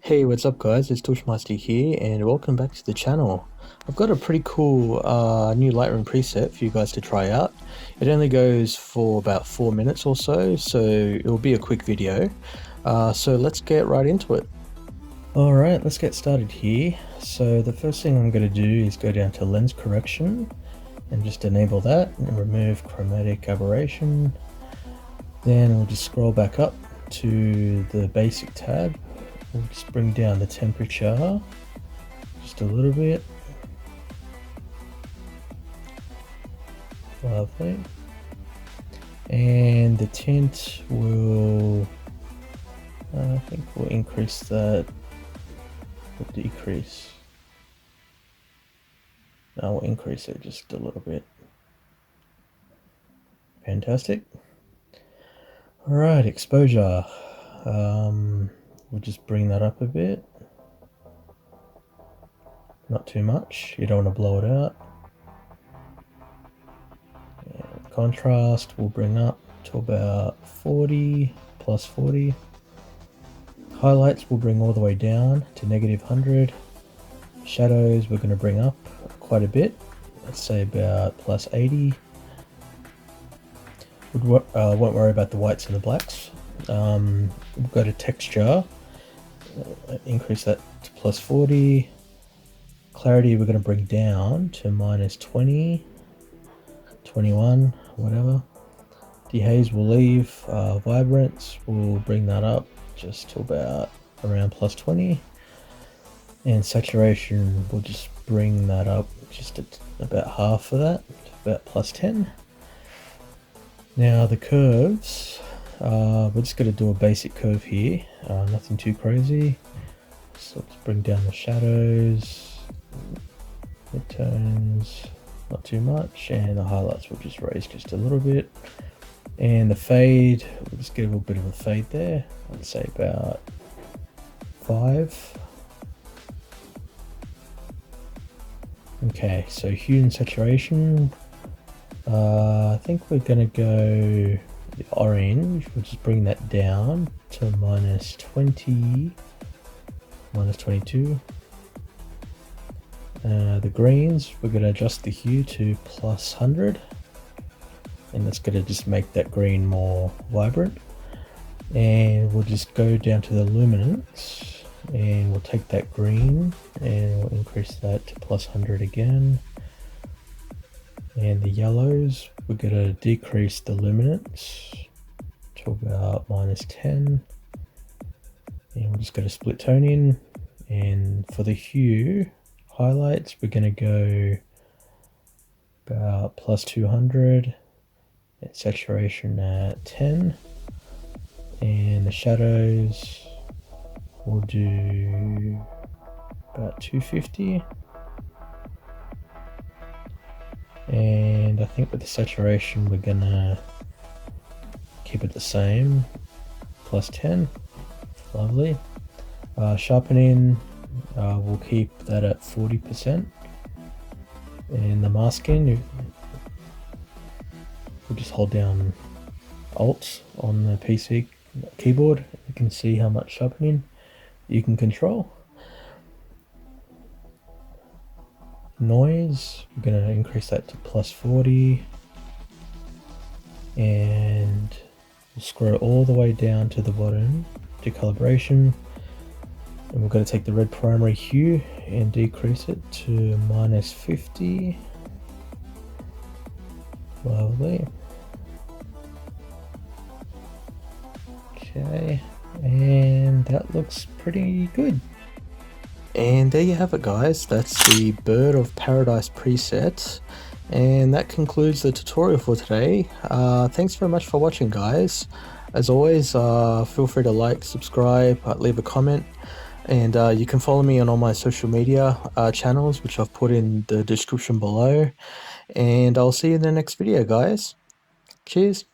Hey, what's up guys, it's Tushmaster here and welcome back to the channel. I've got a pretty cool new Lightroom preset for you guys to try out. It only goes for about 4 minutes or so it'll be a quick video. So let's get right into it. Alright, let's get started here. So the first thing I'm going to do is go down to lens correction and just enable that and remove chromatic aberration. Then we'll just scroll back up to the basic tab. We'll just bring down the temperature just a little bit. Lovely. And the tint will, I think we'll increase that, or decrease. No, we'll increase it just a little bit. Fantastic. Alright, exposure. We'll just bring that up a bit. Not too much, you don't want to blow it out. And contrast we'll bring up to about 40, plus 40. Highlights we'll bring all the way down to -100. Shadows we're going to bring up quite a bit, let's say about plus 80. Won't worry about the whites and the blacks. We'll go to texture, increase that to plus 40. Clarity we're going to bring down to -20, 21, whatever. Dehaze we'll leave. Vibrance we'll bring that up just to about around plus 20. And saturation we'll just bring that up just at about half of that, about plus 10. Now the curves, we're just going to do a basic curve here, nothing too crazy. So let's bring down the shadows, midtones, not too much, and the highlights will just raise just a little bit. And the fade, we'll just get a little bit of a fade there, I'd say about 5. Okay, so hue and saturation, I think we're going to go the orange, we'll just bring that down to -20, -22. The greens, we're going to adjust the hue to +100, and that's going to just make that green more vibrant. And we'll just go down to the luminance, and we'll take that green and we'll increase that to +100 again. And the yellows, we're going to decrease the luminance to about -10. And we're just going to split tone in. And for the hue, highlights, we're going to go about +200. And saturation at 10. And the shadows, we'll do about 250. And I think with the saturation we're gonna keep it the same, +10. Lovely. Sharpening, we'll keep that at 40%. And the masking, we'll just hold down Alt on the PC keyboard. You can see how much sharpening you can control. Noise, we're going to increase that to +40, and we'll scroll all the way down to the bottom to calibration, and we're going to take the red primary hue and decrease it to -50. Lovely. Okay, and that looks pretty good. And there you have it guys, that's the Bird of Paradise preset, and that concludes the tutorial for today. Thanks very much for watching guys. As always, feel free to like, subscribe, leave a comment, and you can follow me on all my social media channels, which I've put in the description below, and I'll see you in the next video guys. Cheers.